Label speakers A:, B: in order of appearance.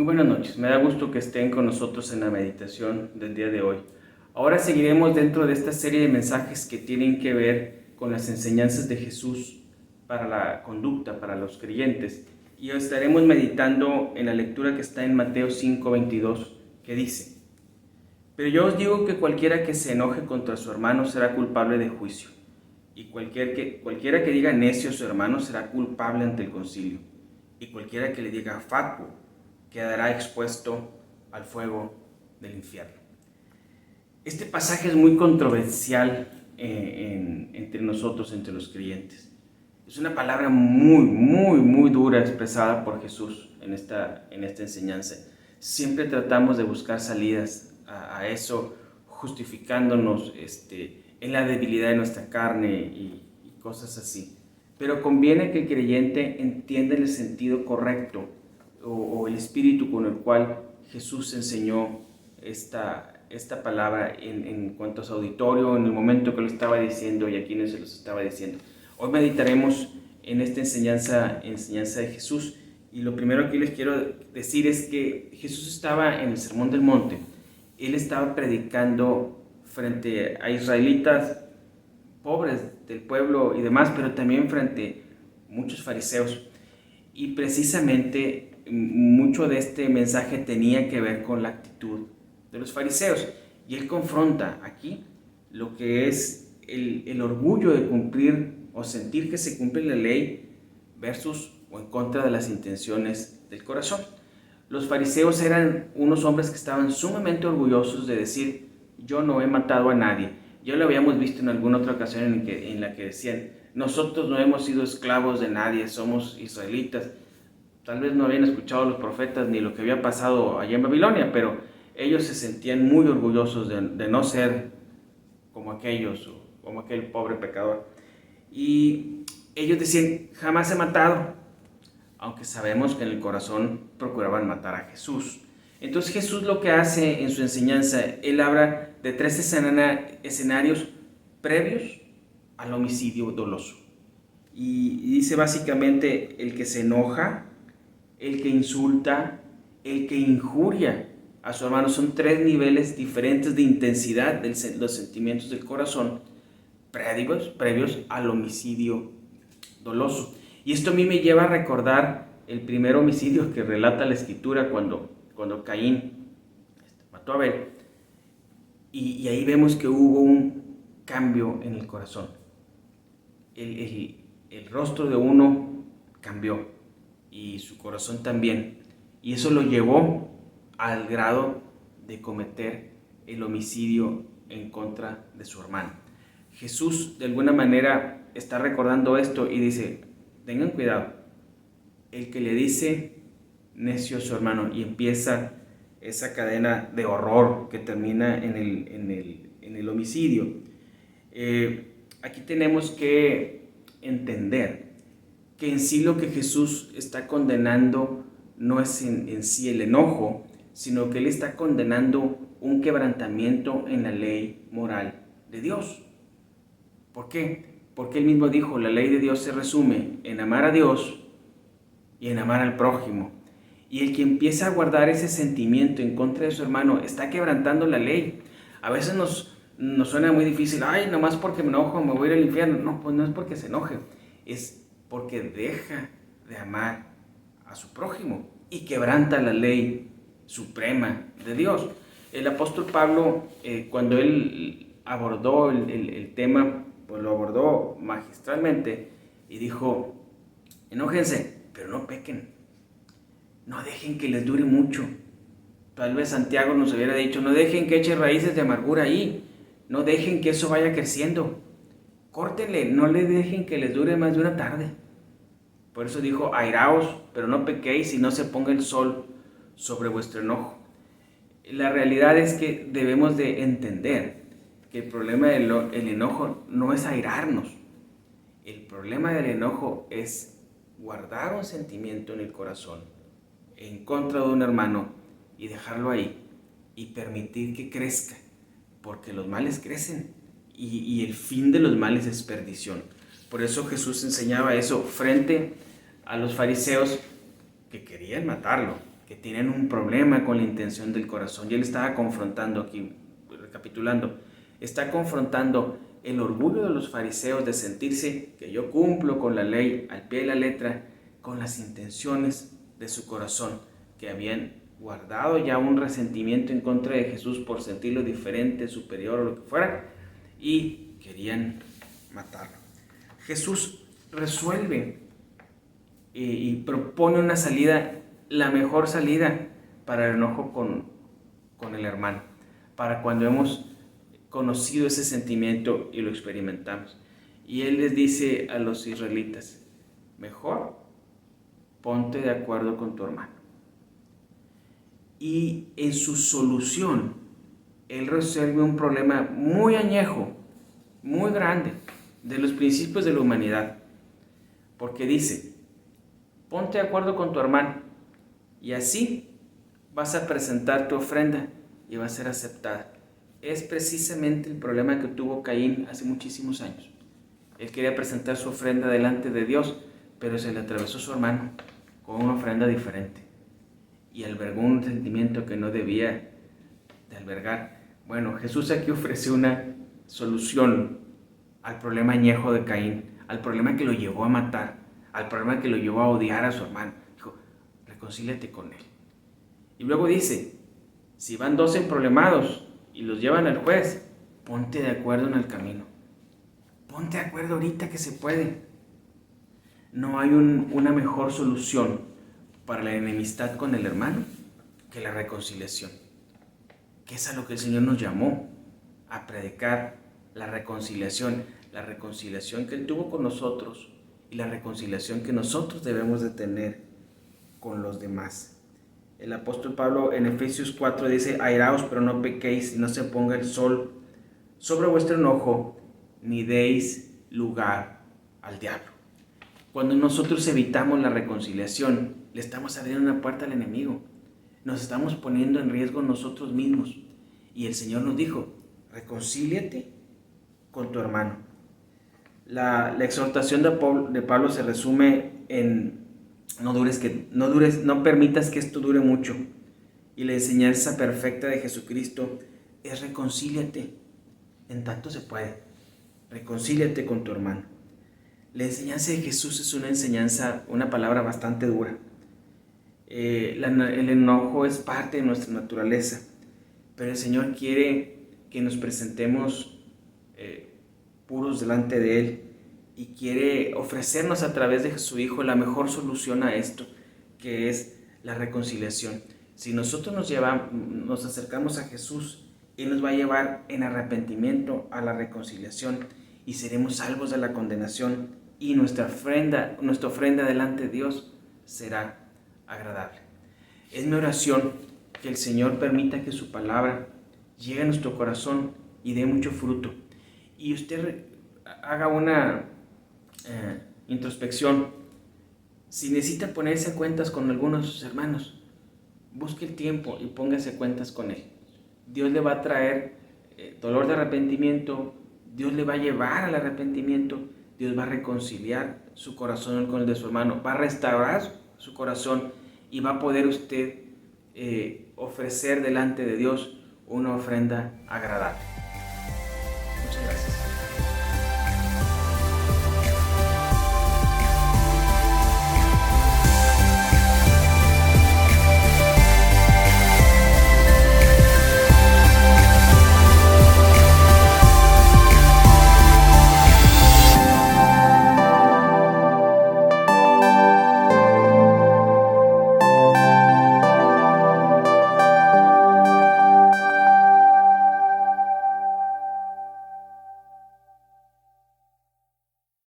A: Muy buenas noches, me da gusto que estén con nosotros en la meditación del día de hoy. Ahora seguiremos dentro de esta serie de mensajes que tienen que ver con las enseñanzas de Jesús para la conducta, para los creyentes. Y hoy estaremos meditando en la lectura que está en Mateo 5:22, que dice: Pero yo os digo que cualquiera que se enoje contra su hermano será culpable de juicio, y cualquiera que diga necio a su hermano será culpable ante el concilio, y cualquiera que le diga fatuo quedará expuesto al fuego del infierno. Este pasaje es muy controversial entre nosotros, entre los creyentes. Es una palabra muy dura expresada por Jesús en esta enseñanza. Siempre tratamos de buscar salidas a eso, justificándonos en la debilidad de nuestra carne y cosas así. Pero conviene que el creyente entienda el sentido correcto o el espíritu con el cual Jesús enseñó esta palabra en cuanto a su auditorio, en el momento que lo estaba diciendo y a quienes se los estaba diciendo. Hoy meditaremos en esta enseñanza de Jesús, y lo primero que les quiero decir es que Jesús estaba en el Sermón del Monte. Él estaba predicando frente a israelitas pobres del pueblo y demás, pero también frente a muchos fariseos. Y precisamente mucho de este mensaje tenía que ver con la actitud de los fariseos. Y él confronta aquí lo que es el orgullo de cumplir o sentir que se cumple la ley versus o en contra de las intenciones del corazón. Los fariseos eran unos hombres que estaban sumamente orgullosos de decir: yo no he matado a nadie. Ya lo habíamos visto en alguna otra ocasión en la que decían: nosotros no hemos sido esclavos de nadie, somos israelitas. Tal vez no habían escuchado a los profetas ni lo que había pasado allá en Babilonia, pero ellos se sentían muy orgullosos de no ser como aquellos o como aquel pobre pecador. Y ellos decían: jamás he matado, aunque sabemos que en el corazón procuraban matar a Jesús. Entonces Jesús lo que hace en su enseñanza, él habla de tres escenarios previos al homicidio doloso. Y dice básicamente el que se enoja, el que insulta, el que injuria a su hermano. Son tres niveles diferentes de intensidad de los sentimientos del corazón previos al homicidio doloso. Y esto a mí me lleva a recordar el primer homicidio que relata la Escritura cuando Caín mató a Abel. Y ahí vemos que hubo un cambio en el corazón. El rostro de uno cambió y su corazón también. Y eso lo llevó al grado de cometer el homicidio en contra de su hermano. Jesús de alguna manera está recordando esto y dice: tengan cuidado, el que le dice necio a su hermano, y empieza esa cadena de horror que termina en el homicidio. Aquí tenemos que entender que en sí lo que Jesús está condenando no es en sí el enojo, sino que Él está condenando un quebrantamiento en la ley moral de Dios. ¿Por qué? Porque Él mismo dijo: la ley de Dios se resume en amar a Dios y en amar al prójimo. Y el que empieza a guardar ese sentimiento en contra de su hermano está quebrantando la ley. A veces nos suena muy difícil: ay, nomás porque me enojo me voy a ir al infierno. No, pues no es porque se enoje, es porque deja de amar a su prójimo y quebranta la ley suprema de Dios. El apóstol Pablo, cuando él abordó el tema, pues lo abordó magistralmente y dijo: enójense, pero no pequen, no dejen que les dure mucho. Tal vez Santiago nos hubiera dicho: no dejen que eche raíces de amargura ahí, no dejen que eso vaya creciendo, córtenle, no le dejen que les dure más de una tarde. Por eso dijo: airaos, pero no pequéis, y no se ponga el sol sobre vuestro enojo. La realidad es que debemos de entender que el problema del enojo no es airarnos. El problema del enojo es guardar un sentimiento en el corazón en contra de un hermano y dejarlo ahí y permitir que crezca, porque los males crecen y el fin de los males es perdición. Por eso Jesús enseñaba eso frente a los fariseos que querían matarlo, que tienen un problema con la intención del corazón. Y él estaba confrontando aquí, recapitulando, está confrontando el orgullo de los fariseos de sentirse que yo cumplo con la ley al pie de la letra, con las intenciones de su corazón, que habían guardado ya un resentimiento en contra de Jesús por sentirlo diferente, superior o lo que fuera, y querían matarlo. Jesús resuelve y propone una salida, la mejor salida para el enojo con el hermano, para cuando hemos conocido ese sentimiento y lo experimentamos. Y él les dice a los israelitas, mejor ponte de acuerdo con tu hermano. Y en su solución, él resuelve un problema muy añejo, muy grande, de los principios de la humanidad. Porque dice, ponte de acuerdo con tu hermano y así vas a presentar tu ofrenda y va a ser aceptada. Es precisamente el problema que tuvo Caín hace muchísimos años. Él quería presentar su ofrenda delante de Dios, pero se le atravesó su hermano con una ofrenda diferente y albergó un sentimiento que no debía de albergar. Bueno, Jesús aquí ofrece una solución al problema añejo de Caín, al problema que lo llevó a matar, al problema que lo llevó a odiar a su hermano. Dijo, reconcíliate con él. Y luego dice, si van dos emproblemados y los llevan al juez, ponte de acuerdo en el camino. Ponte de acuerdo ahorita que se puede. No hay una mejor solución para la enemistad con el hermano que la reconciliación, que es a lo que el Señor nos llamó, a predicar la reconciliación que Él tuvo con nosotros y la reconciliación que nosotros debemos de tener con los demás. El apóstol Pablo en Efesios 4 dice, airaos pero no pequéis, y no se ponga el sol sobre vuestro enojo, ni deis lugar al diablo. Cuando nosotros evitamos la reconciliación, le estamos abriendo una puerta al enemigo. Nos estamos poniendo en riesgo nosotros mismos. Y el Señor nos dijo, reconcíliate con tu hermano. La exhortación de Pablo se resume en no permitas que esto dure mucho. Y la enseñanza perfecta de Jesucristo es reconcíliate en tanto se puede. Reconcíliate con tu hermano. La enseñanza de Jesús es una enseñanza, una palabra bastante dura. El enojo es parte de nuestra naturaleza, pero el Señor quiere que nos presentemos puros delante de Él y quiere ofrecernos a través de su Hijo la mejor solución a esto, que es la reconciliación. Si nosotros nos acercamos a Jesús, Él nos va a llevar en arrepentimiento a la reconciliación y seremos salvos de la condenación y nuestra ofrenda delante de Dios será agradable. Es mi oración que el Señor permita que su palabra llegue a nuestro corazón y dé mucho fruto. Y usted haga una introspección. Si necesita ponerse a cuentas con algunos de sus hermanos, busque el tiempo y póngase a cuentas con él. Dios le va a traer dolor de arrepentimiento, Dios le va a llevar al arrepentimiento, Dios va a reconciliar su corazón con el de su hermano, va a restaurar su corazón y va a poder usted ofrecer delante de Dios una ofrenda agradable. Muchas gracias.